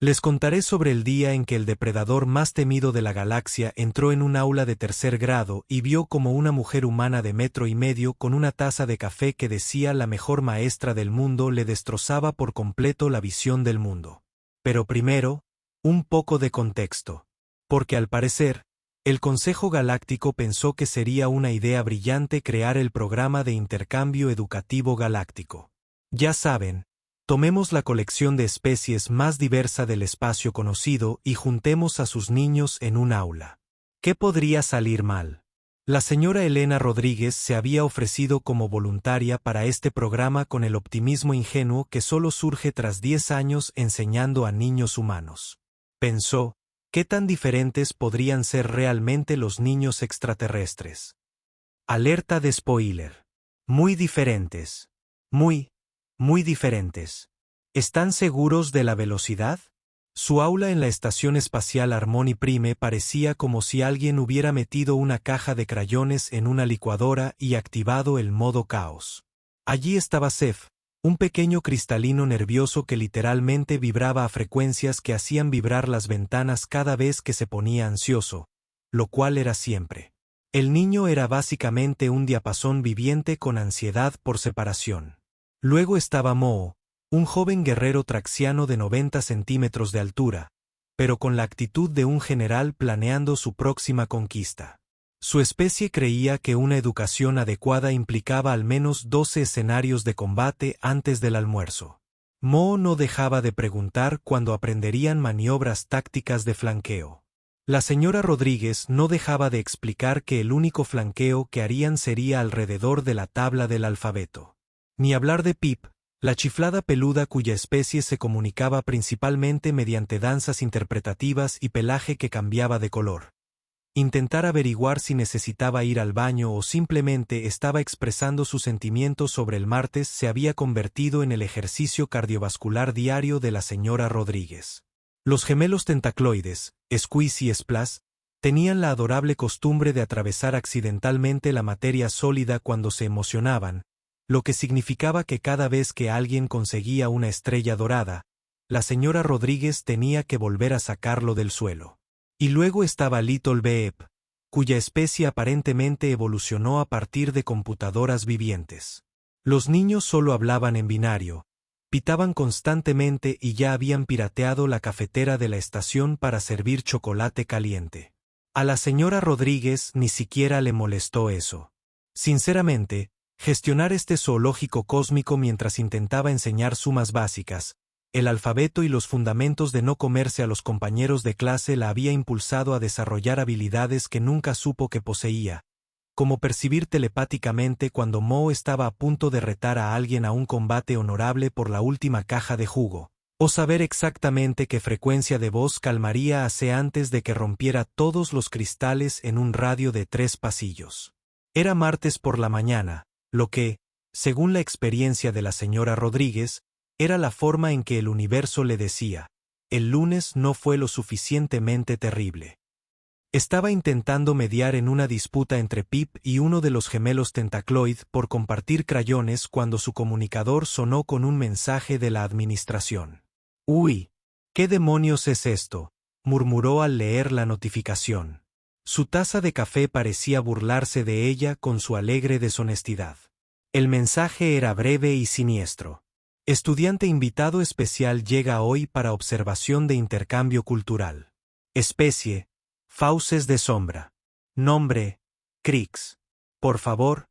Les contaré sobre el día en que el depredador más temido de la galaxia entró en un aula de tercer grado y vio como una mujer humana de 1,5 metros con una taza de café que decía la mejor maestra del mundo le destrozaba por completo la visión del mundo. Pero primero, un poco de contexto. Porque al parecer, el Consejo Galáctico pensó que sería una idea brillante crear el programa de intercambio educativo galáctico. Ya saben, tomemos la colección de especies más diversa del espacio conocido y juntemos a sus niños en un aula. ¿Qué podría salir mal? La señora Elena Rodríguez se había ofrecido como voluntaria para este programa con el optimismo ingenuo que solo surge tras 10 años enseñando a niños humanos. Pensó, ¿qué tan diferentes podrían ser realmente los niños extraterrestres? Alerta de spoiler. Muy diferentes. Muy diferentes. ¿Están seguros de la velocidad? Su aula en la estación espacial Harmony Prime parecía como si alguien hubiera metido una caja de crayones en una licuadora y activado el modo caos. Allí estaba Seth, un pequeño cristalino nervioso que literalmente vibraba a frecuencias que hacían vibrar las ventanas cada vez que se ponía ansioso, lo cual era siempre. El niño era básicamente un diapasón viviente con ansiedad por separación. Luego estaba Mo, un joven guerrero traxiano de 90 centímetros de altura, pero con la actitud de un general planeando su próxima conquista. Su especie creía que una educación adecuada implicaba al menos 12 escenarios de combate antes del almuerzo. Mo no dejaba de preguntar cuándo aprenderían maniobras tácticas de flanqueo. La señora Rodríguez no dejaba de explicar que el único flanqueo que harían sería alrededor de la tabla del alfabeto. Ni hablar de Pip, la chiflada peluda cuya especie se comunicaba principalmente mediante danzas interpretativas y pelaje que cambiaba de color. Intentar averiguar si necesitaba ir al baño o simplemente estaba expresando sus sentimientos sobre el martes se había convertido en el ejercicio cardiovascular diario de la señora Rodríguez. Los gemelos tentacloides, Squeeze y Splash, tenían la adorable costumbre de atravesar accidentalmente la materia sólida cuando se emocionaban, lo que significaba que cada vez que alguien conseguía una estrella dorada, la señora Rodríguez tenía que volver a sacarlo del suelo. Y luego estaba Little Beep, cuya especie aparentemente evolucionó a partir de computadoras vivientes. Los niños solo hablaban en binario, pitaban constantemente y ya habían pirateado la cafetera de la estación para servir chocolate caliente. A la señora Rodríguez ni siquiera le molestó eso. Sinceramente, gestionar este zoológico cósmico mientras intentaba enseñar sumas básicas, el alfabeto y los fundamentos de no comerse a los compañeros de clase la había impulsado a desarrollar habilidades que nunca supo que poseía, como percibir telepáticamente cuando Mo estaba a punto de retar a alguien a un combate honorable por la última caja de jugo, o saber exactamente qué frecuencia de voz calmaría a C antes de que rompiera todos los cristales en un radio de 3 pasillos. Era martes por la mañana, lo que, según la experiencia de la señora Rodríguez, era la forma en que el universo le decía, el lunes no fue lo suficientemente terrible. Estaba intentando mediar en una disputa entre Pip y uno de los gemelos Tentacloid por compartir crayones cuando su comunicador sonó con un mensaje de la administración. «Uy, ¿qué demonios es esto?», murmuró al leer la notificación. Su taza de café parecía burlarse de ella con su alegre deshonestidad. El mensaje era breve y siniestro. Estudiante invitado especial llega hoy para observación de intercambio cultural. Especie, fauces de sombra. Nombre, Crix. Por favor,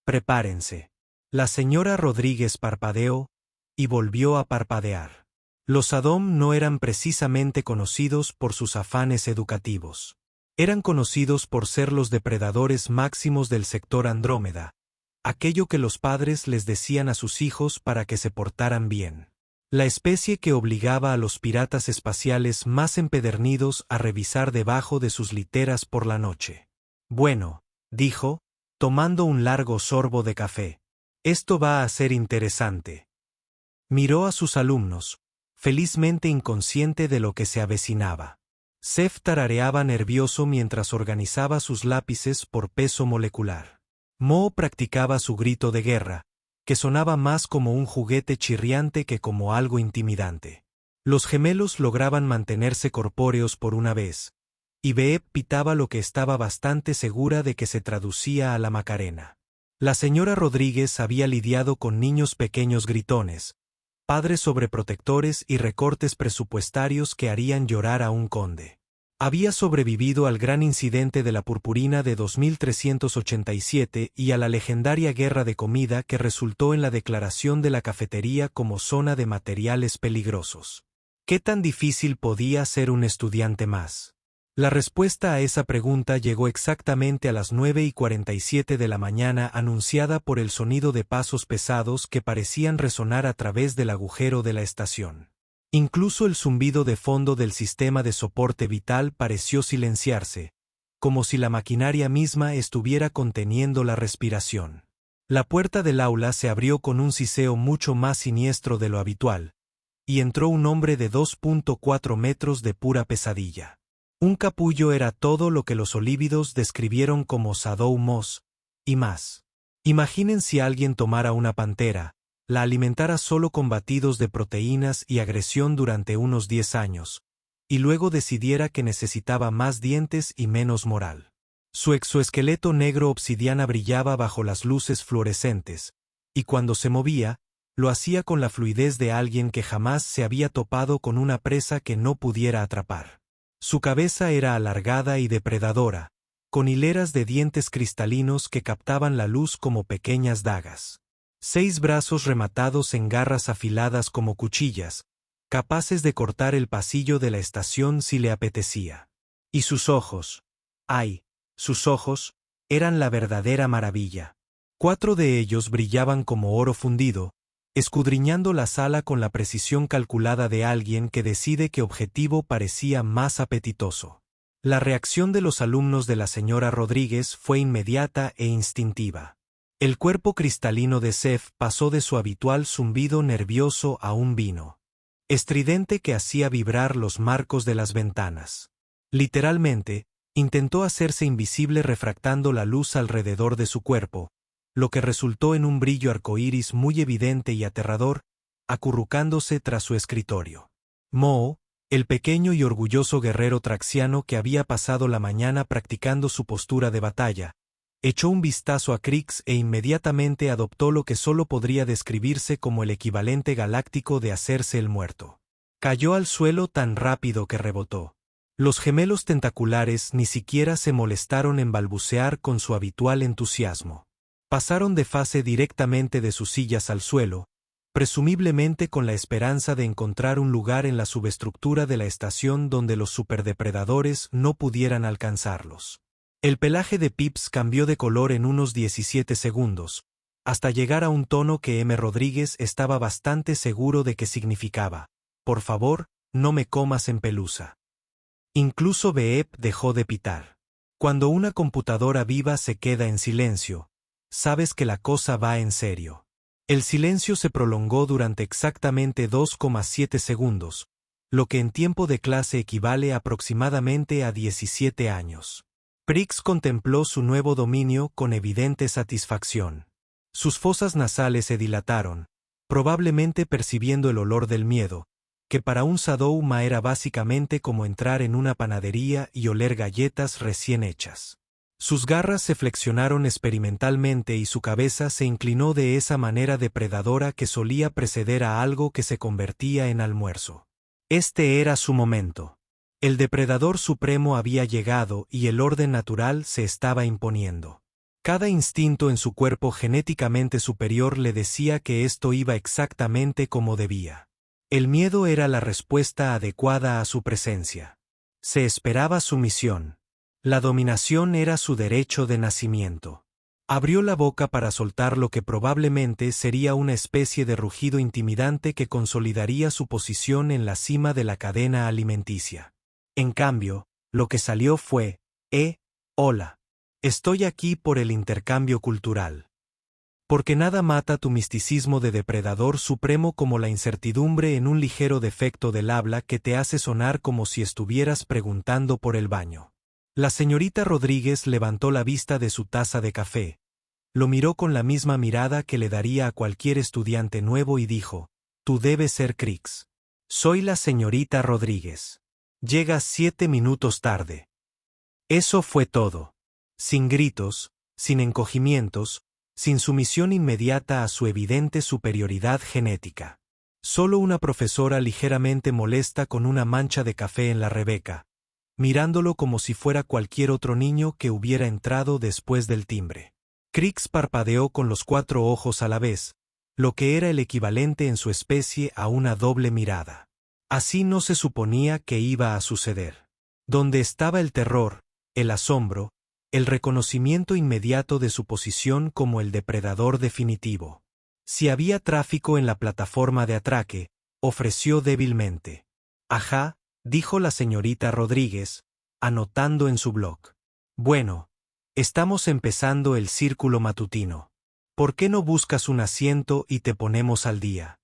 prepárense. La señora Rodríguez parpadeó y volvió a parpadear. Los Adom no eran precisamente conocidos por sus afanes educativos. Eran conocidos por ser los depredadores máximos del sector Andrómeda, aquello que los padres les decían a sus hijos para que se portaran bien. La especie que obligaba a los piratas espaciales más empedernidos a revisar debajo de sus literas por la noche. Bueno, dijo, tomando un largo sorbo de café. Esto va a ser interesante. Miró a sus alumnos, felizmente inconsciente de lo que se avecinaba. Seth tarareaba nervioso mientras organizaba sus lápices por peso molecular. Mo practicaba su grito de guerra, que sonaba más como un juguete chirriante que como algo intimidante. Los gemelos lograban mantenerse corpóreos por una vez, y Beep pitaba lo que estaba bastante segura de que se traducía a la Macarena. La señora Rodríguez había lidiado con niños pequeños gritones, padres sobreprotectores y recortes presupuestarios que harían llorar a un conde. Había sobrevivido al gran incidente de la purpurina de 2387 y a la legendaria guerra de comida que resultó en la declaración de la cafetería como zona de materiales peligrosos. ¿Qué tan difícil podía ser un estudiante más? La respuesta a esa pregunta llegó exactamente a las 9:47 de la mañana, anunciada por el sonido de pasos pesados que parecían resonar a través del agujero de la estación. Incluso el zumbido de fondo del sistema de soporte vital pareció silenciarse, como si la maquinaria misma estuviera conteniendo la respiración. La puerta del aula se abrió con un siseo mucho más siniestro de lo habitual, y entró un hombre de 2.4 metros de pura pesadilla. Un capullo era todo lo que los olívidos describieron como Shadow Moss, y más. Imaginen si alguien tomara una pantera, la alimentara solo con batidos de proteínas y agresión durante unos 10 años, y luego decidiera que necesitaba más dientes y menos moral. Su exoesqueleto negro obsidiana brillaba bajo las luces fluorescentes, y cuando se movía, lo hacía con la fluidez de alguien que jamás se había topado con una presa que no pudiera atrapar. Su cabeza era alargada y depredadora, con hileras de dientes cristalinos que captaban la luz como pequeñas dagas. 6 brazos rematados en garras afiladas como cuchillas, capaces de cortar el pasillo de la estación si le apetecía. Y sus ojos, ¡ay! Sus ojos, eran la verdadera maravilla. 4 de ellos brillaban como oro fundido, escudriñando la sala con la precisión calculada de alguien que decide qué objetivo parecía más apetitoso. La reacción de los alumnos de la señora Rodríguez fue inmediata e instintiva. El cuerpo cristalino de Seth pasó de su habitual zumbido nervioso a un vino estridente que hacía vibrar los marcos de las ventanas. Literalmente, intentó hacerse invisible refractando la luz alrededor de su cuerpo, lo que resultó en un brillo arcoíris muy evidente y aterrador, acurrucándose tras su escritorio. Mo, el pequeño y orgulloso guerrero traxiano que había pasado la mañana practicando su postura de batalla, echó un vistazo a Crix e inmediatamente adoptó lo que solo podría describirse como el equivalente galáctico de hacerse el muerto. Cayó al suelo tan rápido que rebotó. Los gemelos tentaculares ni siquiera se molestaron en balbucear con su habitual entusiasmo. Pasaron de fase directamente de sus sillas al suelo, presumiblemente con la esperanza de encontrar un lugar en la subestructura de la estación donde los superdepredadores no pudieran alcanzarlos. El pelaje de Pips cambió de color en unos 17 segundos, hasta llegar a un tono que M. Rodríguez estaba bastante seguro de que significaba: por favor, no me comas en pelusa. Incluso Beep dejó de pitar. Cuando una computadora viva se queda en silencio, sabes que la cosa va en serio. El silencio se prolongó durante exactamente 2,7 segundos, lo que en tiempo de clase equivale aproximadamente a 17 años. Prix contempló su nuevo dominio con evidente satisfacción. Sus fosas nasales se dilataron, probablemente percibiendo el olor del miedo, que para un Sadouma era básicamente como entrar en una panadería y oler galletas recién hechas. Sus garras se flexionaron experimentalmente y su cabeza se inclinó de esa manera depredadora que solía preceder a algo que se convertía en almuerzo. Este era su momento. El depredador supremo había llegado y el orden natural se estaba imponiendo. Cada instinto en su cuerpo genéticamente superior le decía que esto iba exactamente como debía. El miedo era la respuesta adecuada a su presencia. Se esperaba sumisión. La dominación era su derecho de nacimiento. Abrió la boca para soltar lo que probablemente sería una especie de rugido intimidante que consolidaría su posición en la cima de la cadena alimenticia. En cambio, lo que salió fue: hola. Estoy aquí por el intercambio cultural. Porque nada mata tu misticismo de depredador supremo como la incertidumbre en un ligero defecto del habla que te hace sonar como si estuvieras preguntando por el baño. La señorita Rodríguez levantó la vista de su taza de café, lo miró con la misma mirada que le daría a cualquier estudiante nuevo y dijo: tú debes ser Crix. Soy la señorita Rodríguez. Llegas 7 minutos tarde. Eso fue todo. Sin gritos, sin encogimientos, sin sumisión inmediata a su evidente superioridad genética. Solo una profesora ligeramente molesta con una mancha de café en la Rebeca, mirándolo como si fuera cualquier otro niño que hubiera entrado después del timbre. Crix parpadeó con los 4 ojos a la vez, lo que era el equivalente en su especie a una doble mirada. Así no se suponía que iba a suceder. Donde estaba el terror, el asombro, el reconocimiento inmediato de su posición como el depredador definitivo. Si había tráfico en la plataforma de atraque, ofreció débilmente. Ajá, dijo la señorita Rodríguez, anotando en su blog. Bueno, estamos empezando el círculo matutino. ¿Por qué no buscas un asiento y te ponemos al día?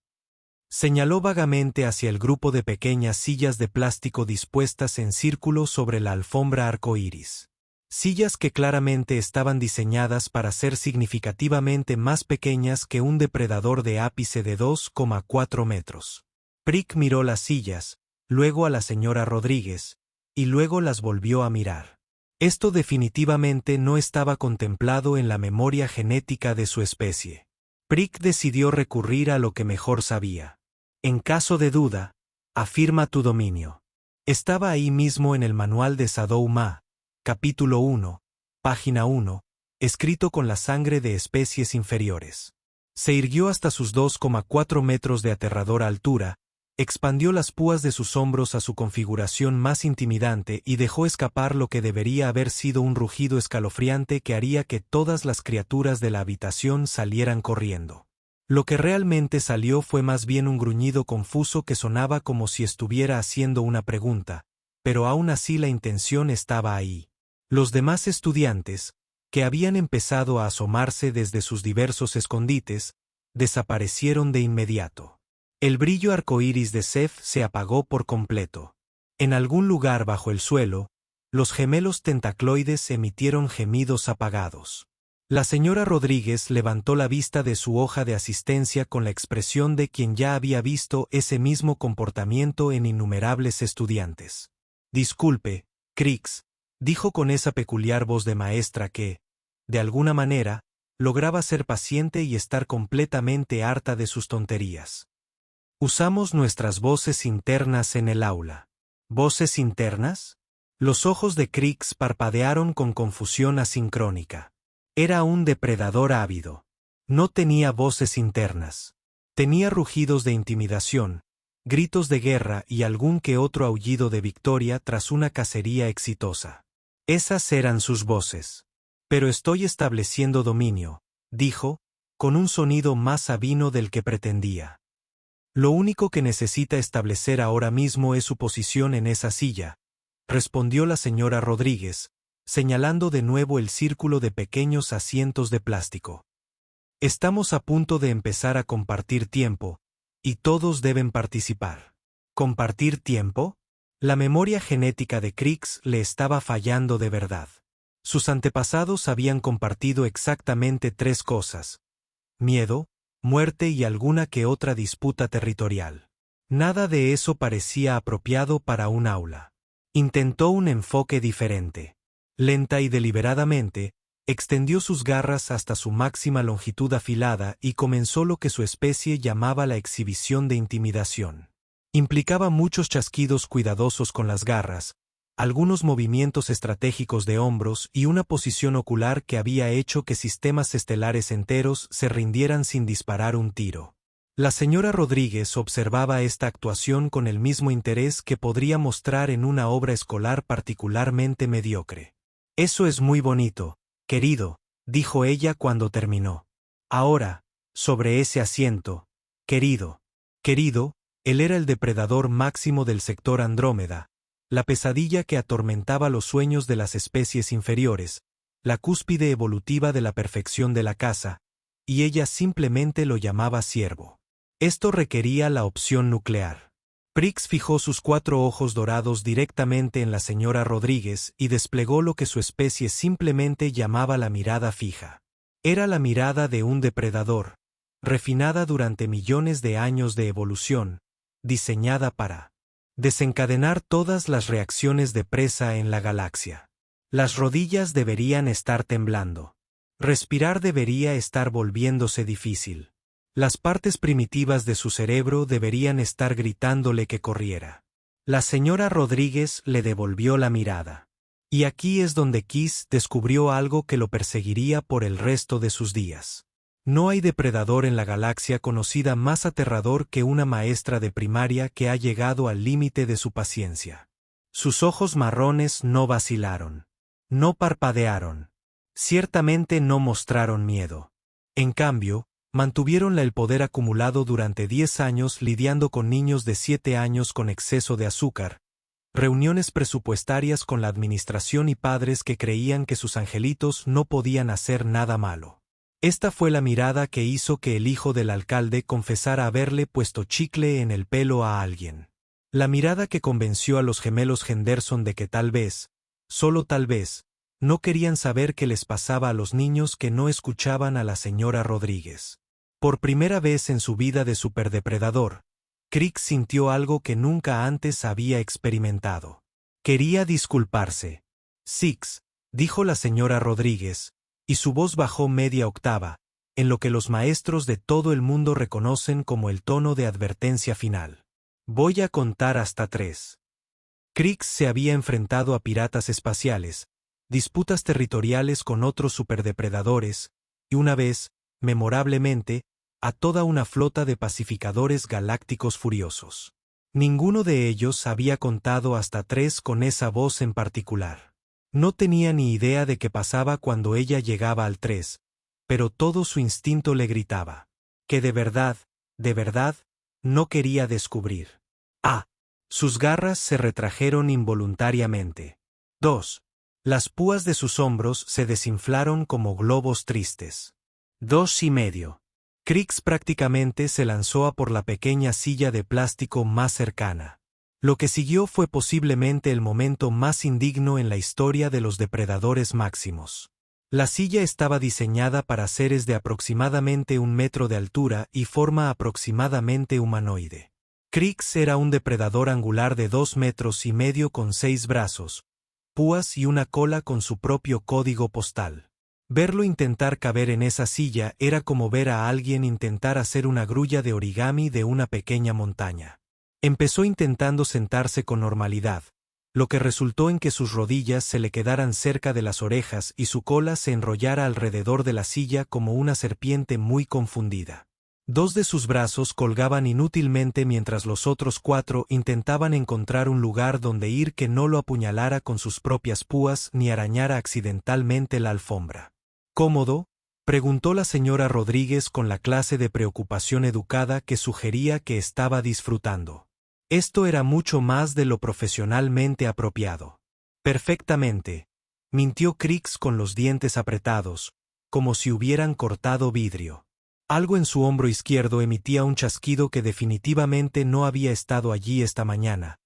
Señaló vagamente hacia el grupo de pequeñas sillas de plástico dispuestas en círculo sobre la alfombra arcoíris. Sillas que claramente estaban diseñadas para ser significativamente más pequeñas que un depredador de ápice de 2,4 metros. Prick miró las sillas, luego a la señora Rodríguez, y luego las volvió a mirar. Esto definitivamente no estaba contemplado en la memoria genética de su especie. Prick decidió recurrir a lo que mejor sabía. En caso de duda, afirma tu dominio. Estaba ahí mismo en el manual de Sadouma, capítulo 1, página 1, escrito con la sangre de especies inferiores. Se irguió hasta sus 2,4 metros de aterradora altura, expandió las púas de sus hombros a su configuración más intimidante y dejó escapar lo que debería haber sido un rugido escalofriante que haría que todas las criaturas de la habitación salieran corriendo. Lo que realmente salió fue más bien un gruñido confuso que sonaba como si estuviera haciendo una pregunta, pero aún así la intención estaba ahí. Los demás estudiantes, que habían empezado a asomarse desde sus diversos escondites, desaparecieron de inmediato. El brillo arcoíris de Seth se apagó por completo. En algún lugar bajo el suelo, los gemelos tentacloides emitieron gemidos apagados. La señora Rodríguez levantó la vista de su hoja de asistencia con la expresión de quien ya había visto ese mismo comportamiento en innumerables estudiantes. Disculpe, Crix, dijo con esa peculiar voz de maestra que, de alguna manera, lograba ser paciente y estar completamente harta de sus tonterías. Usamos nuestras voces internas en el aula. ¿Voces internas? Los ojos de Crix parpadearon con confusión asincrónica. Era un depredador ávido. No tenía voces internas. Tenía rugidos de intimidación, gritos de guerra y algún que otro aullido de victoria tras una cacería exitosa. Esas eran sus voces. Pero estoy estableciendo dominio, dijo, con un sonido más sabino del que pretendía. Lo único que necesita establecer ahora mismo es su posición en esa silla, respondió la señora Rodríguez, señalando de nuevo el círculo de pequeños asientos de plástico. Estamos a punto de empezar a compartir tiempo, y todos deben participar. ¿Compartir tiempo? La memoria genética de Crix le estaba fallando de verdad. Sus antepasados habían compartido exactamente 3 cosas: miedo, muerte y alguna que otra disputa territorial. Nada de eso parecía apropiado para un aula. Intentó un enfoque diferente. Lenta y deliberadamente, extendió sus garras hasta su máxima longitud afilada y comenzó lo que su especie llamaba la exhibición de intimidación. Implicaba muchos chasquidos cuidadosos con las garras, algunos movimientos estratégicos de hombros y una posición ocular que había hecho que sistemas estelares enteros se rindieran sin disparar un tiro. La señora Rodríguez observaba esta actuación con el mismo interés que podría mostrar en una obra escolar particularmente mediocre. Eso es muy bonito, querido, dijo ella cuando terminó. Ahora, sobre ese asiento, querido. Querido, él era el depredador máximo del sector Andrómeda, la pesadilla que atormentaba los sueños de las especies inferiores, la cúspide evolutiva de la perfección de la caza, y ella simplemente lo llamaba ciervo. Esto requería la opción nuclear. Prix fijó sus 4 ojos dorados directamente en la señora Rodríguez y desplegó lo que su especie simplemente llamaba la mirada fija. Era la mirada de un depredador, refinada durante millones de años de evolución, diseñada para desencadenar todas las reacciones de presa en la galaxia. Las rodillas deberían estar temblando. Respirar debería estar volviéndose difícil. Las partes primitivas de su cerebro deberían estar gritándole que corriera. La señora Rodríguez le devolvió la mirada. Y aquí es donde Kiss descubrió algo que lo perseguiría por el resto de sus días. No hay depredador en la galaxia conocida más aterrador que una maestra de primaria que ha llegado al límite de su paciencia. Sus ojos marrones no vacilaron. No parpadearon. Ciertamente no mostraron miedo. En cambio, mantuvieron el poder acumulado durante 10 años lidiando con niños de 7 años con exceso de azúcar, reuniones presupuestarias con la administración y padres que creían que sus angelitos no podían hacer nada malo. Esta fue la mirada que hizo que el hijo del alcalde confesara haberle puesto chicle en el pelo a alguien. La mirada que convenció a los gemelos Henderson de que tal vez, solo tal vez, no querían saber qué les pasaba a los niños que no escuchaban a la señora Rodríguez. Por primera vez en su vida de superdepredador, Crick sintió algo que nunca antes había experimentado. Quería disculparse. Six, dijo la señora Rodríguez, y su voz bajó media octava, en lo que los maestros de todo el mundo reconocen como el tono de advertencia final. Voy a contar hasta 3. Crick se había enfrentado a piratas espaciales, disputas territoriales con otros superdepredadores, y una vez, memorablemente, a toda una flota de pacificadores galácticos furiosos. Ninguno de ellos había contado hasta 3 con esa voz en particular. No tenía ni idea de qué pasaba cuando ella llegaba al 3, pero todo su instinto le gritaba que de verdad, no quería descubrir. Ah. Sus garras se retrajeron involuntariamente. 2. Las púas de sus hombros se desinflaron como globos tristes. 2,5. Crix prácticamente se lanzó a por la pequeña silla de plástico más cercana. Lo que siguió fue posiblemente el momento más indigno en la historia de los depredadores máximos. La silla estaba diseñada para seres de aproximadamente 1 metro de altura y forma aproximadamente humanoide. Crix era un depredador angular de 2,5 metros con 6 brazos, púas y una cola con su propio código postal. Verlo intentar caber en esa silla era como ver a alguien intentar hacer una grulla de origami de una pequeña montaña. Empezó intentando sentarse con normalidad, lo que resultó en que sus rodillas se le quedaran cerca de las orejas y su cola se enrollara alrededor de la silla como una serpiente muy confundida. 2 de sus brazos colgaban inútilmente mientras los otros 4 intentaban encontrar un lugar donde ir que no lo apuñalara con sus propias púas ni arañara accidentalmente la alfombra. ¿Cómodo?, preguntó la señora Rodríguez con la clase de preocupación educada que sugería que estaba disfrutando. Esto era mucho más de lo profesionalmente apropiado. Perfectamente, mintió Crix con los dientes apretados, como si hubieran cortado vidrio. Algo en su hombro izquierdo emitía un chasquido que definitivamente no había estado allí esta mañana,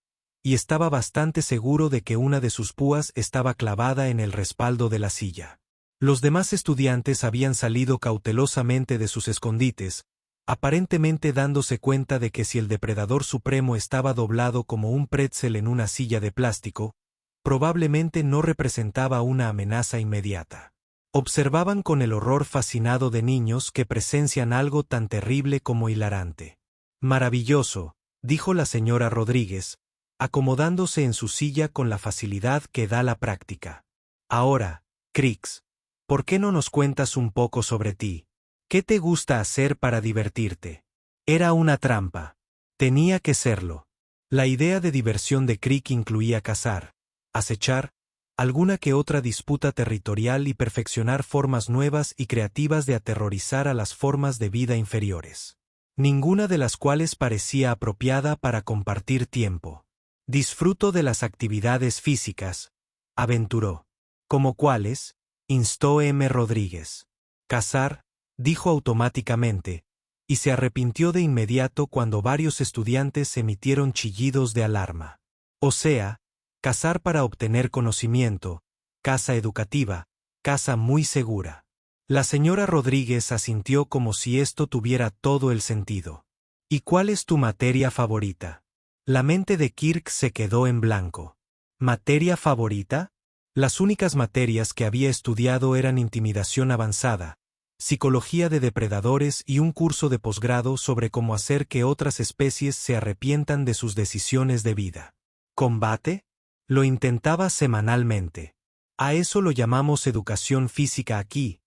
y estaba bastante seguro de que una de sus púas estaba clavada en el respaldo de la silla. Los demás estudiantes habían salido cautelosamente de sus escondites, aparentemente dándose cuenta de que si el depredador supremo estaba doblado como un pretzel en una silla de plástico, probablemente no representaba una amenaza inmediata. Observaban con el horror fascinado de niños que presencian algo tan terrible como hilarante. Maravilloso, dijo la señora Rodríguez, acomodándose en su silla con la facilidad que da la práctica. Ahora, Crix, ¿por qué no nos cuentas un poco sobre ti? ¿Qué te gusta hacer para divertirte? Era una trampa. Tenía que serlo. La idea de diversión de Crick incluía cazar, acechar, alguna que otra disputa territorial y perfeccionar formas nuevas y creativas de aterrorizar a las formas de vida inferiores. Ninguna de las cuales parecía apropiada para compartir tiempo. Disfruto de las actividades físicas, aventuró. ¿Como cuáles?, instó M. Rodríguez. Cazar, dijo automáticamente, y se arrepintió de inmediato cuando varios estudiantes emitieron chillidos de alarma. O sea, cazar para obtener conocimiento, caza educativa, caza muy segura. La señora Rodríguez asintió como si esto tuviera todo el sentido. ¿Y cuál es tu materia favorita? La mente de Kirk se quedó en blanco. ¿Materia favorita? Las únicas materias que había estudiado eran intimidación avanzada, psicología de depredadores y un curso de posgrado sobre cómo hacer que otras especies se arrepientan de sus decisiones de vida. ¿Combate? Lo intentaba semanalmente. A eso lo llamamos educación física aquí,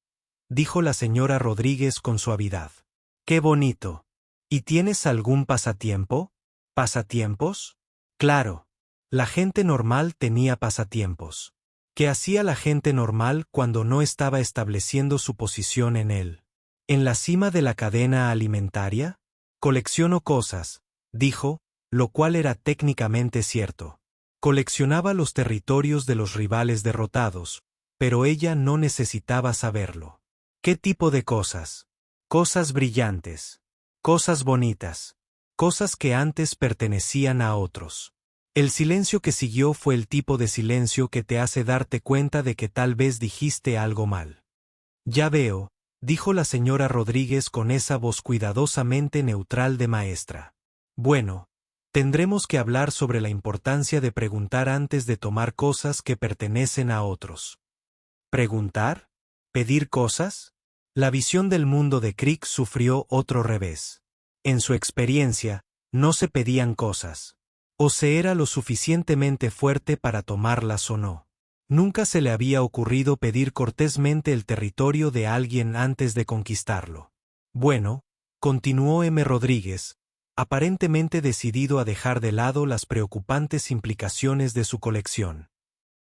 dijo la señora Rodríguez con suavidad. ¡Qué bonito! ¿Y tienes algún pasatiempo? ¿Pasatiempos? Claro. La gente normal tenía pasatiempos. ¿Qué hacía la gente normal cuando no estaba estableciendo su posición en él? ¿En la cima de la cadena alimentaria? Colecciono cosas, dijo, lo cual era técnicamente cierto. Coleccionaba los territorios de los rivales derrotados, pero ella no necesitaba saberlo. ¿Qué tipo de cosas? Cosas brillantes. Cosas bonitas. Cosas que antes pertenecían a otros. El silencio que siguió fue el tipo de silencio que te hace darte cuenta de que tal vez dijiste algo mal. Ya veo, dijo la señora Rodríguez con esa voz cuidadosamente neutral de maestra. Bueno, tendremos que hablar sobre la importancia de preguntar antes de tomar cosas que pertenecen a otros. ¿Preguntar? ¿Pedir cosas? La visión del mundo de Crick sufrió otro revés. En su experiencia, no se pedían cosas. O se era lo suficientemente fuerte para tomarlas o no. Nunca se le había ocurrido pedir cortésmente el territorio de alguien antes de conquistarlo. Bueno, continuó M. Rodríguez, aparentemente decidido a dejar de lado las preocupantes implicaciones de su colección.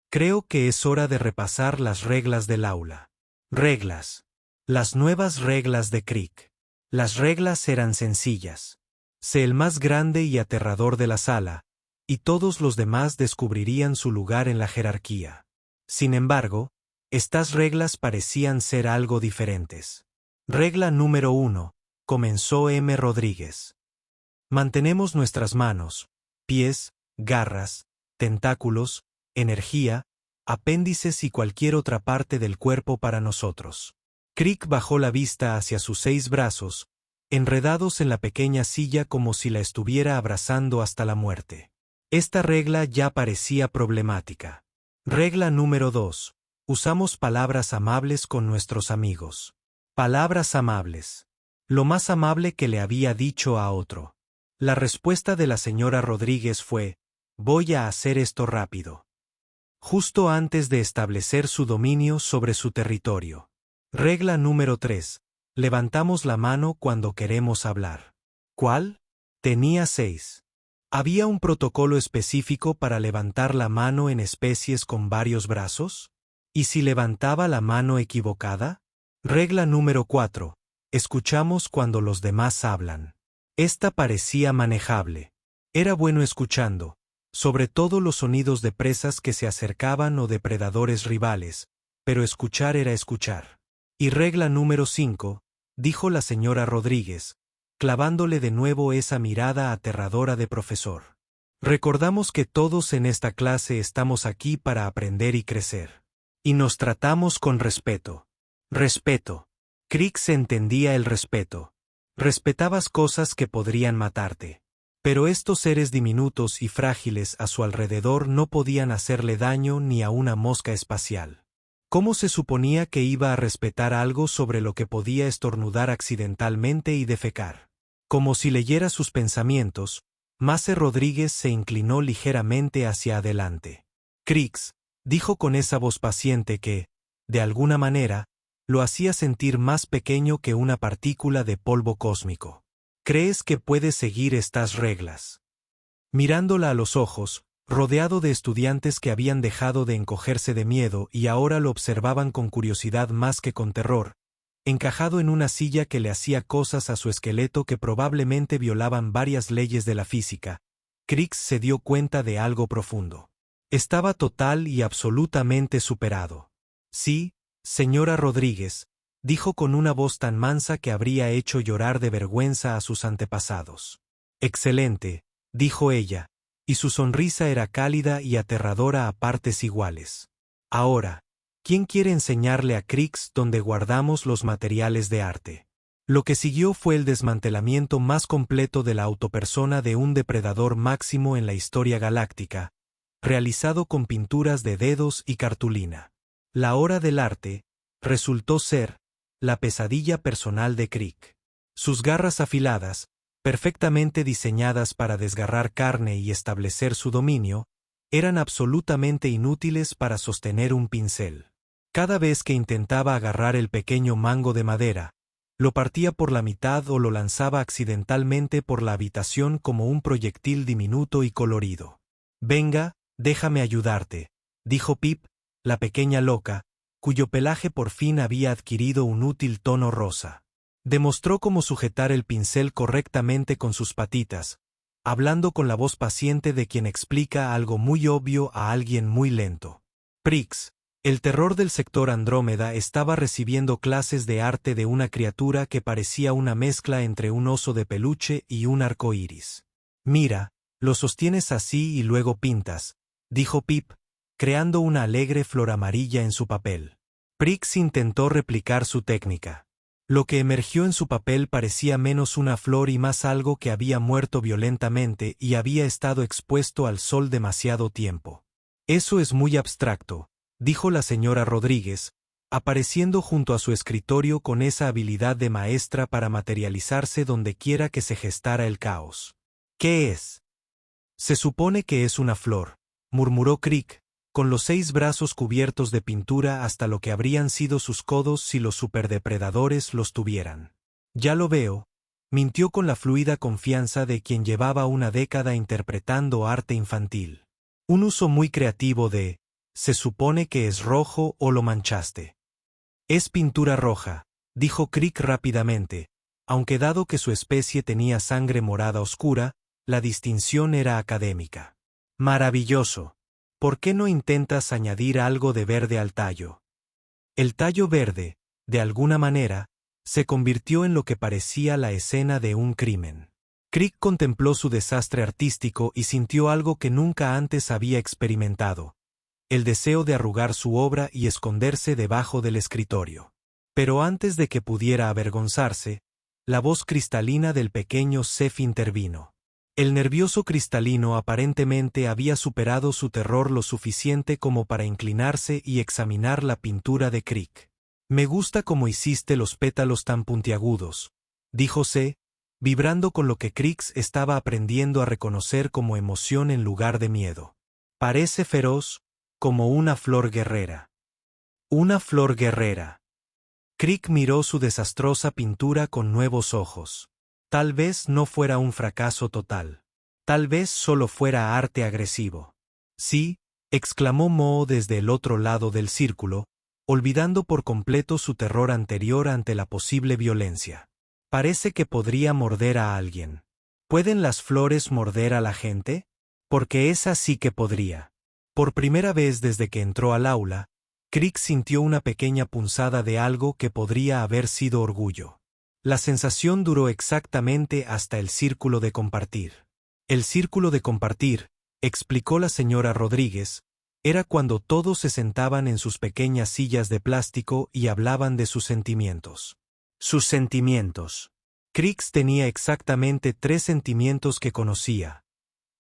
Creo que es hora de repasar las reglas del aula. Reglas. Las nuevas reglas de Crick. Las reglas eran sencillas. Sé el más grande y aterrador de la sala, y todos los demás descubrirían su lugar en la jerarquía. Sin embargo, estas reglas parecían ser algo diferentes. Regla número 1, comenzó M. Rodríguez. Mantenemos nuestras manos, pies, garras, tentáculos, energía, apéndices y cualquier otra parte del cuerpo para nosotros. Crick bajó la vista hacia sus 6 brazos, enredados en la pequeña silla como si la estuviera abrazando hasta la muerte. Esta regla ya parecía problemática. Regla número 2. Usamos palabras amables con nuestros amigos. Palabras amables. Lo más amable que le había dicho a otro. La respuesta de la señora Rodríguez fue, voy a hacer esto rápido. Justo antes de establecer su dominio sobre su territorio. Regla número 3. Levantamos la mano cuando queremos hablar. ¿Cuál? Tenía 6. ¿Había un protocolo específico para levantar la mano en especies con varios brazos? ¿Y si levantaba la mano equivocada? Regla número 4. Escuchamos cuando los demás hablan. Esta parecía manejable. Era bueno escuchando, sobre todo los sonidos de presas que se acercaban o depredadores rivales, pero escuchar era escuchar. Y regla número 5, dijo la señora Rodríguez, clavándole de nuevo esa mirada aterradora de profesor. Recordamos que todos en esta clase estamos aquí para aprender y crecer. Y nos tratamos con respeto. Respeto. Crick se entendía el respeto. Respetabas cosas que podrían matarte. Pero estos seres diminutos y frágiles a su alrededor no podían hacerle daño ni a una mosca espacial. ¿Cómo se suponía que iba a respetar algo sobre lo que podía estornudar accidentalmente y defecar? Como si leyera sus pensamientos, Mace Rodríguez se inclinó ligeramente hacia adelante. Crix, dijo con esa voz paciente que, de alguna manera, lo hacía sentir más pequeño que una partícula de polvo cósmico. ¿Crees que puedes seguir estas reglas? Mirándola a los ojos, rodeado de estudiantes que habían dejado de encogerse de miedo y ahora lo observaban con curiosidad más que con terror, encajado en una silla que le hacía cosas a su esqueleto que probablemente violaban varias leyes de la física, Crix se dio cuenta de algo profundo. Estaba total y absolutamente superado. Sí, señora Rodríguez, dijo con una voz tan mansa que habría hecho llorar de vergüenza a sus antepasados. Excelente, dijo ella, y su sonrisa era cálida y aterradora a partes iguales. Ahora, ¿quién quiere enseñarle a Crix dónde guardamos los materiales de arte? Lo que siguió fue el desmantelamiento más completo de la autopersona de un depredador máximo en la historia galáctica, realizado con pinturas de dedos y cartulina. La hora del arte resultó ser la pesadilla personal de Crick. Sus garras afiladas, perfectamente diseñadas para desgarrar carne y establecer su dominio, eran absolutamente inútiles para sostener un pincel. Cada vez que intentaba agarrar el pequeño mango de madera, lo partía por la mitad o lo lanzaba accidentalmente por la habitación como un proyectil diminuto y colorido. «Venga, déjame ayudarte», dijo Pip, la pequeña loca, cuyo pelaje por fin había adquirido un útil tono rosa. Demostró cómo sujetar el pincel correctamente con sus patitas, hablando con la voz paciente de quien explica algo muy obvio a alguien muy lento. Prix, el terror del sector Andrómeda, estaba recibiendo clases de arte de una criatura que parecía una mezcla entre un oso de peluche y un arco iris. «Mira, lo sostienes así y luego pintas», dijo Pip, creando una alegre flor amarilla en su papel. Prix intentó replicar su técnica. Lo que emergió en su papel parecía menos una flor y más algo que había muerto violentamente y había estado expuesto al sol demasiado tiempo. «Eso es muy abstracto», dijo la señora Rodríguez, apareciendo junto a su escritorio con esa habilidad de maestra para materializarse donde quiera que se gestara el caos. «¿Qué es?» «Se supone que es una flor», murmuró Crick, con los 6 brazos cubiertos de pintura hasta lo que habrían sido sus codos si los superdepredadores los tuvieran. «Ya lo veo», mintió con la fluida confianza de quien llevaba una década interpretando arte infantil. «Un uso muy creativo de, se supone que es rojo o lo manchaste». «Es pintura roja», dijo Crick rápidamente, aunque dado que su especie tenía sangre morada oscura, la distinción era académica. «Maravilloso. ¿Por qué no intentas añadir algo de verde al tallo?» El tallo verde, de alguna manera, se convirtió en lo que parecía la escena de un crimen. Crick contempló su desastre artístico y sintió algo que nunca antes había experimentado: el deseo de arrugar su obra y esconderse debajo del escritorio. Pero antes de que pudiera avergonzarse, la voz cristalina del pequeño Seth intervino. El nervioso cristalino aparentemente había superado su terror lo suficiente como para inclinarse y examinar la pintura de Crick. «Me gusta cómo hiciste los pétalos tan puntiagudos», dijo Seth, vibrando con lo que Crick estaba aprendiendo a reconocer como emoción en lugar de miedo. «Parece feroz, como una flor guerrera». «Una flor guerrera». Crick miró su desastrosa pintura con nuevos ojos. Tal vez no fuera un fracaso total. Tal vez solo fuera arte agresivo. «Sí», exclamó Moe desde el otro lado del círculo, olvidando por completo su terror anterior ante la posible violencia. «Parece que podría morder a alguien». «¿Pueden las flores morder a la gente?» «Porque esa sí que podría». Por primera vez desde que entró al aula, Crick sintió una pequeña punzada de algo que podría haber sido orgullo. La sensación duró exactamente hasta el círculo de compartir. El círculo de compartir, explicó la señora Rodríguez, era cuando todos se sentaban en sus pequeñas sillas de plástico y hablaban de sus sentimientos. Sus sentimientos. Crick tenía exactamente 3 sentimientos que conocía: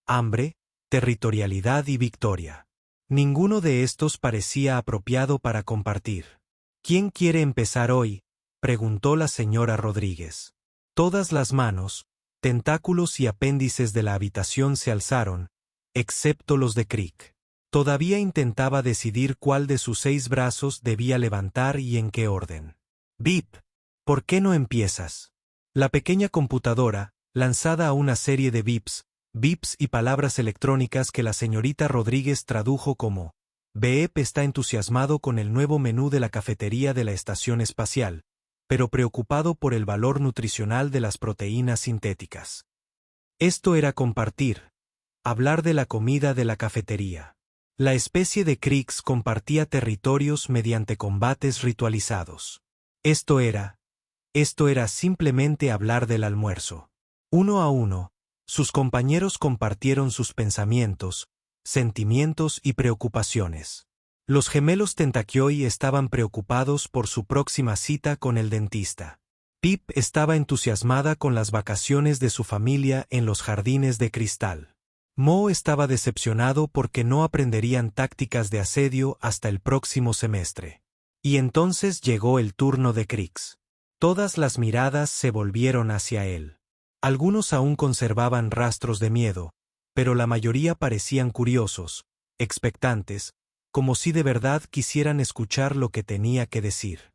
hambre, territorialidad y victoria. Ninguno de estos parecía apropiado para compartir. «¿Quién quiere empezar hoy?», preguntó la señora Rodríguez. Todas las manos, tentáculos y apéndices de la habitación se alzaron, excepto los de Crick. Todavía intentaba decidir cuál de sus 6 brazos debía levantar y en qué orden. «Bip, ¿por qué no empiezas?» La pequeña computadora, lanzada a una serie de bips y palabras electrónicas que la señorita Rodríguez tradujo como: «Beep está entusiasmado con el nuevo menú de la cafetería de la estación espacial, pero preocupado por el valor nutricional de las proteínas sintéticas». Esto era compartir. Hablar de la comida de la cafetería. La especie de Crick compartía territorios mediante combates ritualizados. Esto era simplemente hablar del almuerzo. Uno a uno, sus compañeros compartieron sus pensamientos, sentimientos y preocupaciones. Los gemelos Tentakioi estaban preocupados por su próxima cita con el dentista. Pip estaba entusiasmada con las vacaciones de su familia en los jardines de cristal. Mo estaba decepcionado porque no aprenderían tácticas de asedio hasta el próximo semestre. Y entonces llegó el turno de Crix. Todas las miradas se volvieron hacia él. Algunos aún conservaban rastros de miedo, pero la mayoría parecían curiosos, expectantes, como si de verdad quisieran escuchar lo que tenía que decir.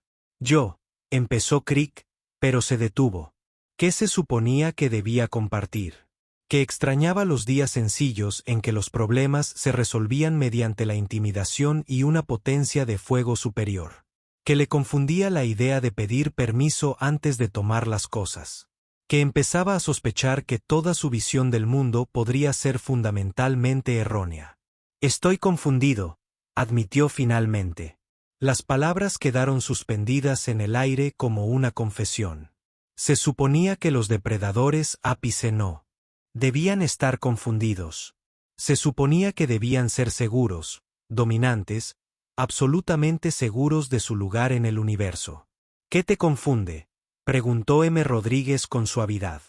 Empezó Crick, pero se detuvo. ¿Qué se suponía que debía compartir? Que extrañaba los días sencillos en que los problemas se resolvían mediante la intimidación y una potencia de fuego superior. Que le confundía la idea de pedir permiso antes de tomar las cosas. Que empezaba a sospechar que toda su visión del mundo podría ser fundamentalmente errónea. Estoy confundido, admitió finalmente. Las palabras quedaron suspendidas en el aire como una confesión. Se suponía que los depredadores ápice no debían estar confundidos. Se suponía que debían ser seguros, dominantes, absolutamente seguros de su lugar en el universo. ¿Qué te confunde?, preguntó M. Rodríguez con suavidad.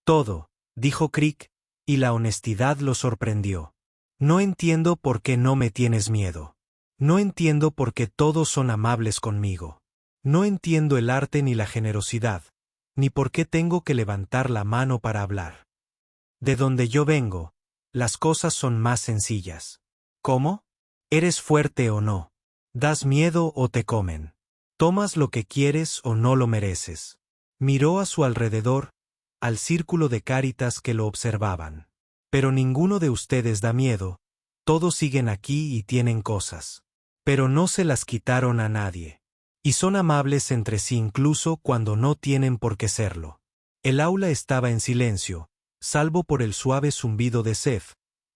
Todo, dijo Crick, y la honestidad lo sorprendió. No entiendo por qué no me tienes miedo. No entiendo por qué todos son amables conmigo. No entiendo el arte ni la generosidad, ni por qué tengo que levantar la mano para hablar. De donde yo vengo, las cosas son más sencillas. ¿Cómo? ¿Eres fuerte o no? ¿Das miedo o te comen? ¿Tomas lo que quieres o no lo mereces? Miró a su alrededor, al círculo de cáritas que lo observaban. Pero ninguno de ustedes da miedo, todos siguen aquí y tienen cosas. Pero no se las quitaron a nadie. Y son amables entre sí incluso cuando no tienen por qué serlo. El aula estaba en silencio, salvo por el suave zumbido de Seth,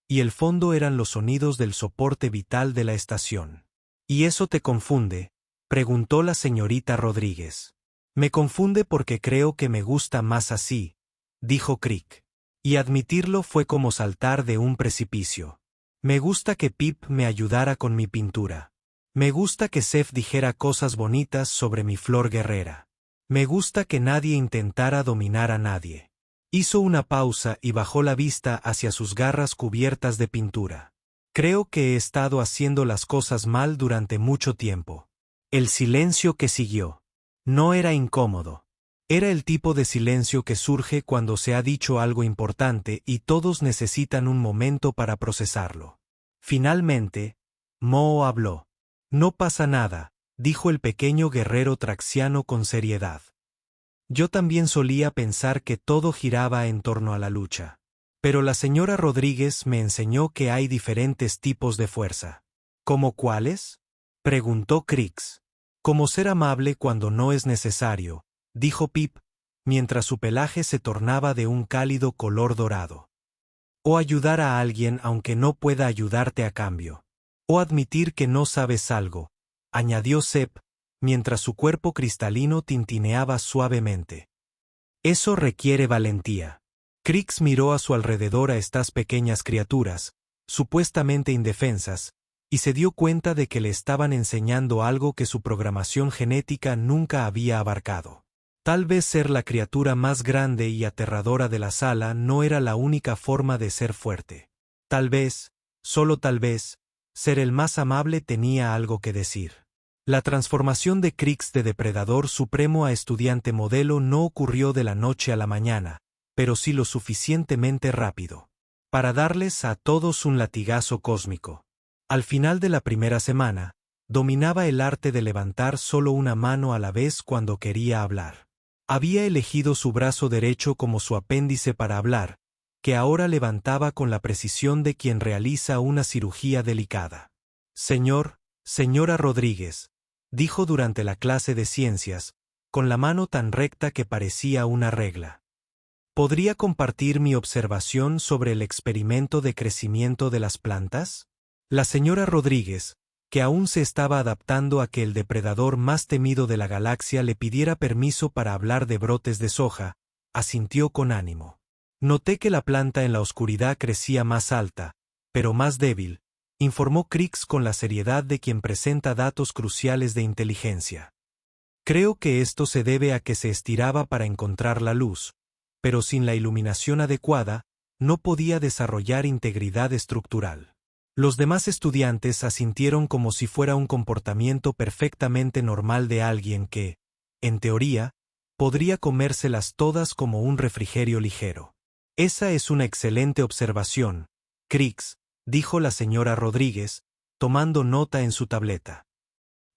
y el fondo eran los sonidos del soporte vital de la estación. ¿Y eso te confunde?, preguntó la señorita Rodríguez. Me confunde porque creo que me gusta más así, dijo Crick. Y admitirlo fue como saltar de un precipicio. Me gusta que Pip me ayudara con mi pintura. Me gusta que Seth dijera cosas bonitas sobre mi flor guerrera. Me gusta que nadie intentara dominar a nadie. Hizo una pausa y bajó la vista hacia sus garras cubiertas de pintura. Creo que he estado haciendo las cosas mal durante mucho tiempo. El silencio que siguió. No era incómodo. Era el tipo de silencio que surge cuando se ha dicho algo importante y todos necesitan un momento para procesarlo. Finalmente, Mo habló. No pasa nada, dijo el pequeño guerrero traxiano con seriedad. Yo también solía pensar que todo giraba en torno a la lucha. Pero la señora Rodríguez me enseñó que hay diferentes tipos de fuerza. ¿Cómo cuáles?, preguntó Crix. Como ser amable cuando no es necesario, dijo Pip, mientras su pelaje se tornaba de un cálido color dorado. O ayudar a alguien aunque no pueda ayudarte a cambio. O admitir que no sabes algo, añadió Sep, mientras su cuerpo cristalino tintineaba suavemente. Eso requiere valentía. Crix miró a su alrededor a estas pequeñas criaturas, supuestamente indefensas, y se dio cuenta de que le estaban enseñando algo que su programación genética nunca había abarcado. Tal vez ser la criatura más grande y aterradora de la sala no era la única forma de ser fuerte. Tal vez, solo tal vez, ser el más amable tenía algo que decir. La transformación de Crix de depredador supremo a estudiante modelo no ocurrió de la noche a la mañana, pero sí lo suficientemente rápido para darles a todos un latigazo cósmico. Al final de la primera semana, dominaba el arte de levantar solo una mano a la vez cuando quería hablar. Había elegido su brazo derecho como su apéndice para hablar, que ahora levantaba con la precisión de quien realiza una cirugía delicada. Señora Rodríguez, dijo durante la clase de ciencias, con la mano tan recta que parecía una regla. ¿Podría compartir mi observación sobre el experimento de crecimiento de las plantas? La señora Rodríguez, que aún se estaba adaptando a que el depredador más temido de la galaxia le pidiera permiso para hablar de brotes de soja, asintió con ánimo. Noté que la planta en la oscuridad crecía más alta, pero más débil, informó Crix con la seriedad de quien presenta datos cruciales de inteligencia. Creo que esto se debe a que se estiraba para encontrar la luz, pero sin la iluminación adecuada, no podía desarrollar integridad estructural. Los demás estudiantes asintieron como si fuera un comportamiento perfectamente normal de alguien que, en teoría, podría comérselas todas como un refrigerio ligero. Esa es una excelente observación, Crix, dijo la señora Rodríguez, tomando nota en su tableta.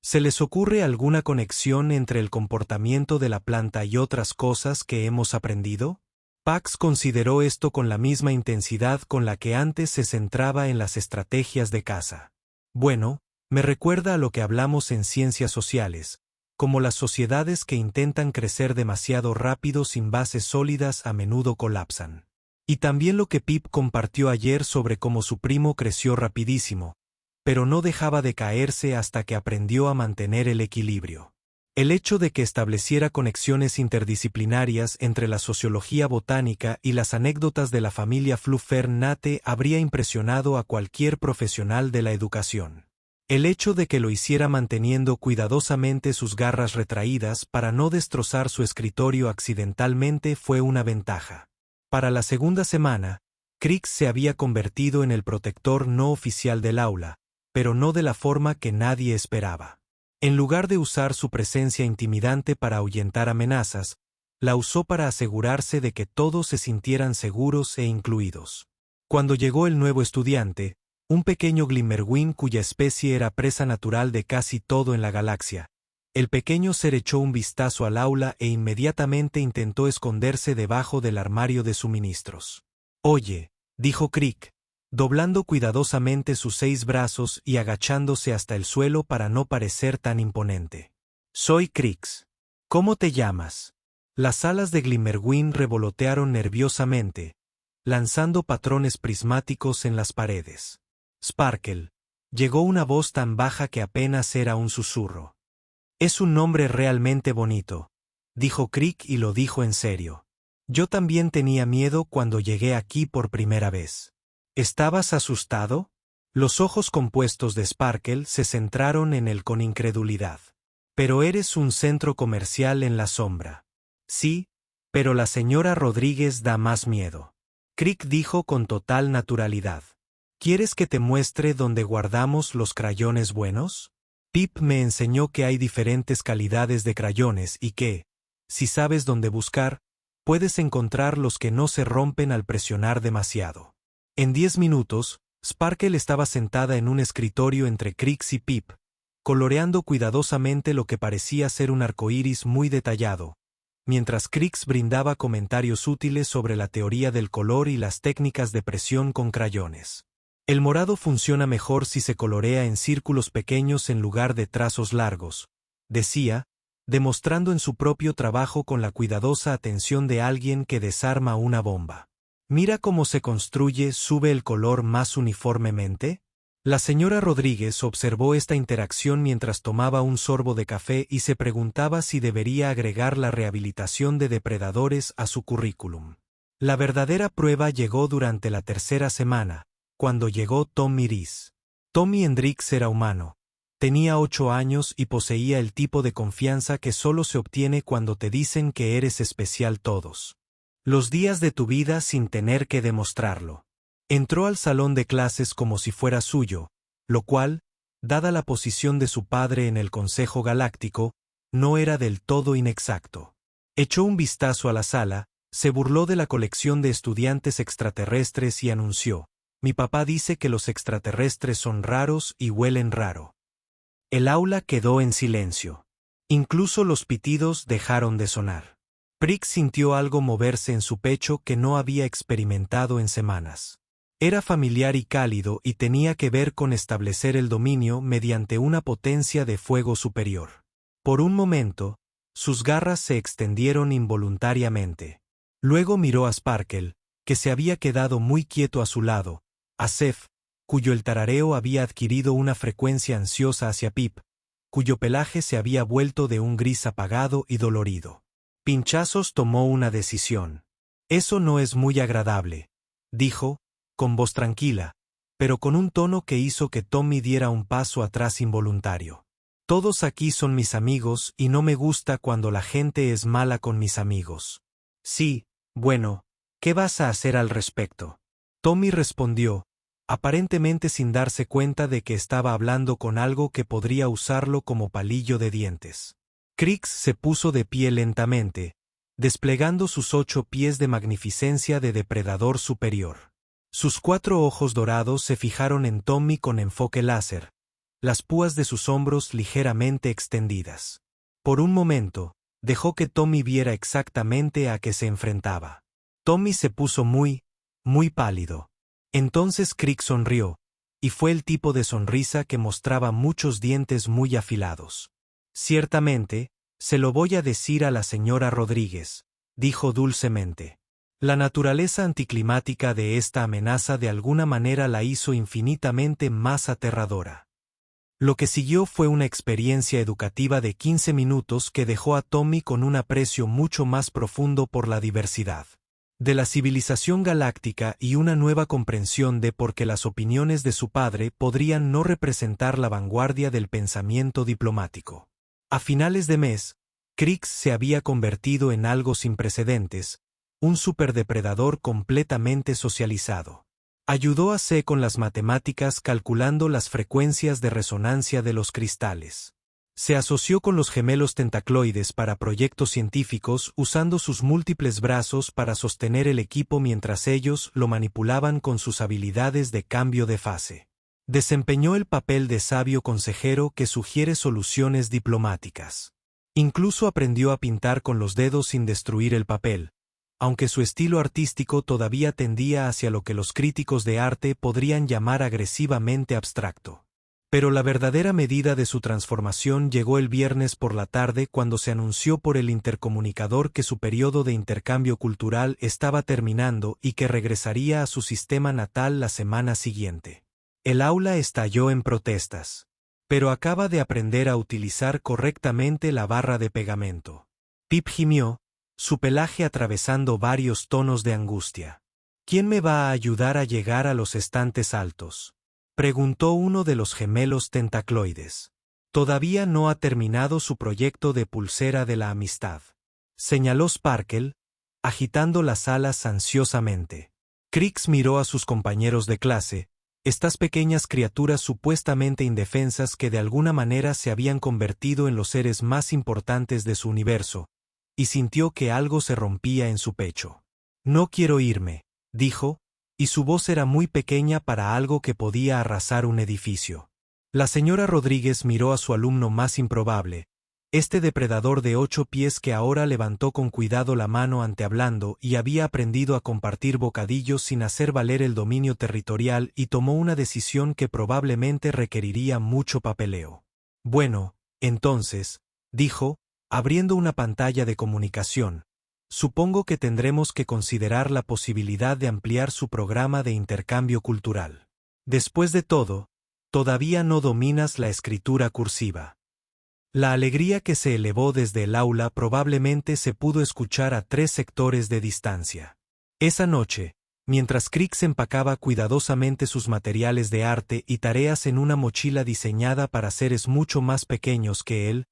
¿Se les ocurre alguna conexión entre el comportamiento de la planta y otras cosas que hemos aprendido? Pax consideró esto con la misma intensidad con la que antes se centraba en las estrategias de caza. Bueno, me recuerda a lo que hablamos en ciencias sociales, como las sociedades que intentan crecer demasiado rápido sin bases sólidas a menudo colapsan. Y también lo que Pip compartió ayer sobre cómo su primo creció rapidísimo, pero no dejaba de caerse hasta que aprendió a mantener el equilibrio. El hecho de que estableciera conexiones interdisciplinarias entre la sociología botánica y las anécdotas de la familia Fluffer-Nate habría impresionado a cualquier profesional de la educación. El hecho de que lo hiciera manteniendo cuidadosamente sus garras retraídas para no destrozar su escritorio accidentalmente fue una ventaja. Para la segunda semana, Crix se había convertido en el protector no oficial del aula, pero no de la forma que nadie esperaba. En lugar de usar su presencia intimidante para ahuyentar amenazas, la usó para asegurarse de que todos se sintieran seguros e incluidos. Cuando llegó el nuevo estudiante, un pequeño Glimmerwing cuya especie era presa natural de casi todo en la galaxia, el pequeño ser echó un vistazo al aula e inmediatamente intentó esconderse debajo del armario de suministros. «Oye», dijo Crick, doblando cuidadosamente sus 6 brazos y agachándose hasta el suelo para no parecer tan imponente. «Soy Crix. ¿Cómo te llamas?» Las alas de Glimmerwing revolotearon nerviosamente, lanzando patrones prismáticos en las paredes. «Sparkle», llegó una voz tan baja que apenas era un susurro. «Es un nombre realmente bonito», dijo Crick y lo dijo en serio. «Yo también tenía miedo cuando llegué aquí por primera vez». ¿Estabas asustado? Los ojos compuestos de Sparkle se centraron en él con incredulidad. «Pero eres un centro comercial en la sombra». «Sí, pero la señora Rodríguez da más miedo», Crick dijo con total naturalidad. «¿Quieres que te muestre dónde guardamos los crayones buenos?» Pip me enseñó que hay diferentes calidades de crayones y que, si sabes dónde buscar, puedes encontrar los que no se rompen al presionar demasiado. En 10 minutos, Sparkle estaba sentada en un escritorio entre Crix y Pip, coloreando cuidadosamente lo que parecía ser un arcoíris muy detallado, mientras Crix brindaba comentarios útiles sobre la teoría del color y las técnicas de presión con crayones. «El morado funciona mejor si se colorea en círculos pequeños en lugar de trazos largos», decía, demostrando en su propio trabajo con la cuidadosa atención de alguien que desarma una bomba. «Mira cómo se sube el color más uniformemente». La señora Rodríguez observó esta interacción mientras tomaba un sorbo de café y se preguntaba si debería agregar la rehabilitación de depredadores a su currículum. La verdadera prueba llegó durante la tercera semana, cuando llegó Tommy Reese. Tommy Hendrix era humano. Tenía 8 años y poseía el tipo de confianza que solo se obtiene cuando te dicen que eres especial todos los días de tu vida sin tener que demostrarlo. Entró al salón de clases como si fuera suyo, lo cual, dada la posición de su padre en el Consejo Galáctico, no era del todo inexacto. Echó un vistazo a la sala, se burló de la colección de estudiantes extraterrestres y anunció: «Mi papá dice que los extraterrestres son raros y huelen raro». El aula quedó en silencio. Incluso los pitidos dejaron de sonar. Prick sintió algo moverse en su pecho que no había experimentado en semanas. Era familiar y cálido y tenía que ver con establecer el dominio mediante una potencia de fuego superior. Por un momento, sus garras se extendieron involuntariamente. Luego miró a Sparkle, que se había quedado muy quieto a su lado, a Seth, cuyo el tarareo había adquirido una frecuencia ansiosa hacia Pip, cuyo pelaje se había vuelto de un gris apagado y dolorido. Pinchazos tomó una decisión. «Eso no es muy agradable», dijo, con voz tranquila, pero con un tono que hizo que Tommy diera un paso atrás involuntario. Todos aquí son mis amigos y no me gusta cuando la gente es mala con mis amigos. Sí, bueno, ¿qué vas a hacer al respecto? Tommy respondió, aparentemente sin darse cuenta de que estaba hablando con algo que podría usarlo como palillo de dientes. Crix se puso de pie lentamente, desplegando sus 8 pies de magnificencia de depredador superior. Sus 4 ojos dorados se fijaron en Tommy con enfoque láser, las púas de sus hombros ligeramente extendidas. Por un momento, dejó que Tommy viera exactamente a qué se enfrentaba. Tommy se puso muy pálido. Entonces Crick sonrió, y fue el tipo de sonrisa que mostraba muchos dientes muy afilados. Ciertamente, se lo voy a decir a la señora Rodríguez, dijo dulcemente. La naturaleza anticlimática de esta amenaza de alguna manera la hizo infinitamente más aterradora. Lo que siguió fue una experiencia educativa de 15 minutos que dejó a Tommy con un aprecio mucho más profundo por la diversidad de la civilización galáctica y una nueva comprensión de por qué las opiniones de su padre podrían no representar la vanguardia del pensamiento diplomático. A finales de mes, Crix se había convertido en algo sin precedentes, un superdepredador completamente socializado. Ayudó a C con las matemáticas calculando las frecuencias de resonancia de los cristales. Se asoció con los gemelos tentacloides para proyectos científicos usando sus múltiples brazos para sostener el equipo mientras ellos lo manipulaban con sus habilidades de cambio de fase. Desempeñó el papel de sabio consejero que sugiere soluciones diplomáticas. Incluso aprendió a pintar con los dedos sin destruir el papel, aunque su estilo artístico todavía tendía hacia lo que los críticos de arte podrían llamar agresivamente abstracto. Pero la verdadera medida de su transformación llegó el viernes por la tarde cuando se anunció por el intercomunicador que su periodo de intercambio cultural estaba terminando y que regresaría a su sistema natal la semana siguiente. El aula estalló en protestas. Pero acaba de aprender a utilizar correctamente la barra de pegamento. Pip gimió, su pelaje atravesando varios tonos de angustia. ¿Quién me va a ayudar a llegar a los estantes altos?, preguntó uno de los gemelos tentacloides. Todavía no ha terminado su proyecto de pulsera de la amistad, señaló Sparkle, agitando las alas ansiosamente. Crix miró a sus compañeros de clase, estas pequeñas criaturas supuestamente indefensas que de alguna manera se habían convertido en los seres más importantes de su universo, y sintió que algo se rompía en su pecho. No quiero irme, dijo, y su voz era muy pequeña para algo que podía arrasar un edificio. La señora Rodríguez miró a su alumno más improbable, este depredador de 8 pies que ahora levantó con cuidado la mano ante hablando y había aprendido a compartir bocadillos sin hacer valer el dominio territorial y tomó una decisión que probablemente requeriría mucho papeleo. Bueno, entonces, dijo, abriendo una pantalla de comunicación, supongo que tendremos que considerar la posibilidad de ampliar su programa de intercambio cultural. Después de todo, todavía no dominas la escritura cursiva. La alegría que se elevó desde el aula probablemente se pudo escuchar a 3 sectores de distancia. Esa noche, mientras Crix empacaba cuidadosamente sus materiales de arte y tareas en una mochila diseñada para seres mucho más pequeños que él,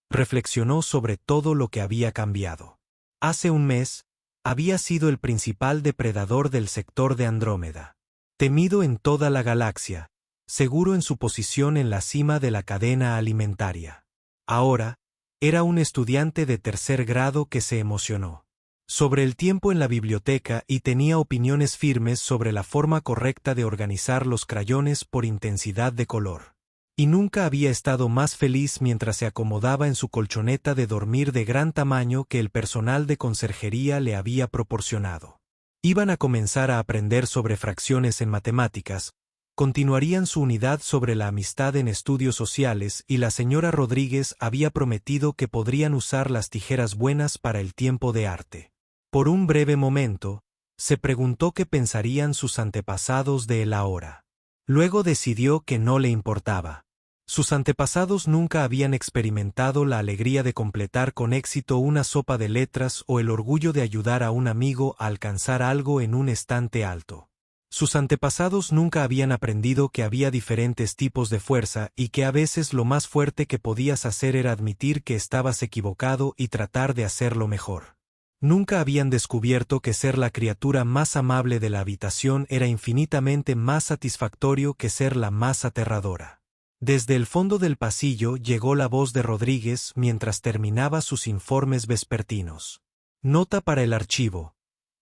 reflexionó sobre todo lo que había cambiado. Hace un mes, había sido el principal depredador del sector de Andrómeda. Temido en toda la galaxia, seguro en su posición en la cima de la cadena alimentaria. Ahora, era un estudiante de 3er grado que se emocionó sobre el tiempo en la biblioteca y tenía opiniones firmes sobre la forma correcta de organizar los crayones por intensidad de color. Y nunca había estado más feliz mientras se acomodaba en su colchoneta de dormir de gran tamaño que el personal de conserjería le había proporcionado. Iban a comenzar a aprender sobre fracciones en matemáticas, continuarían su unidad sobre la amistad en estudios sociales y la señora Rodríguez había prometido que podrían usar las tijeras buenas para el tiempo de arte. Por un breve momento, se preguntó qué pensarían sus antepasados de él ahora. Luego decidió que no le importaba. Sus antepasados nunca habían experimentado la alegría de completar con éxito una sopa de letras o el orgullo de ayudar a un amigo a alcanzar algo en un estante alto. Sus antepasados nunca habían aprendido que había diferentes tipos de fuerza y que a veces lo más fuerte que podías hacer era admitir que estabas equivocado y tratar de hacerlo mejor. Nunca habían descubierto que ser la criatura más amable de la habitación era infinitamente más satisfactorio que ser la más aterradora. Desde el fondo del pasillo llegó la voz de Rodríguez mientras terminaba sus informes vespertinos. Nota para el archivo.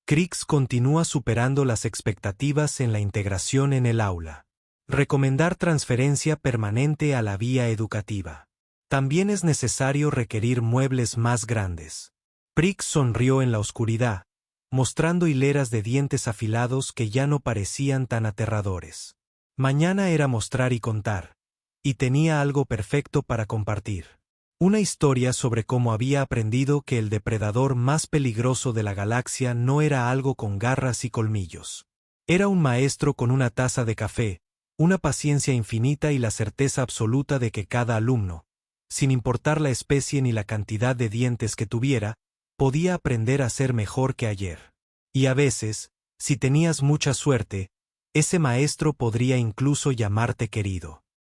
Crix continúa superando las expectativas en la integración en el aula. Recomendar transferencia permanente a la vía educativa. También es necesario requerir muebles más grandes. Prix sonrió en la oscuridad, mostrando hileras de dientes afilados que ya no parecían tan aterradores. Mañana era mostrar y contar, y tenía algo perfecto para compartir. Una historia sobre cómo había aprendido que el depredador más peligroso de la galaxia no era algo con garras y colmillos. Era un maestro con una taza de café, una paciencia infinita y la certeza absoluta de que cada alumno, sin importar la especie ni la cantidad de dientes que tuviera, podía aprender a ser mejor que ayer. Y a veces, si tenías mucha suerte, ese maestro podría incluso llamarte querido.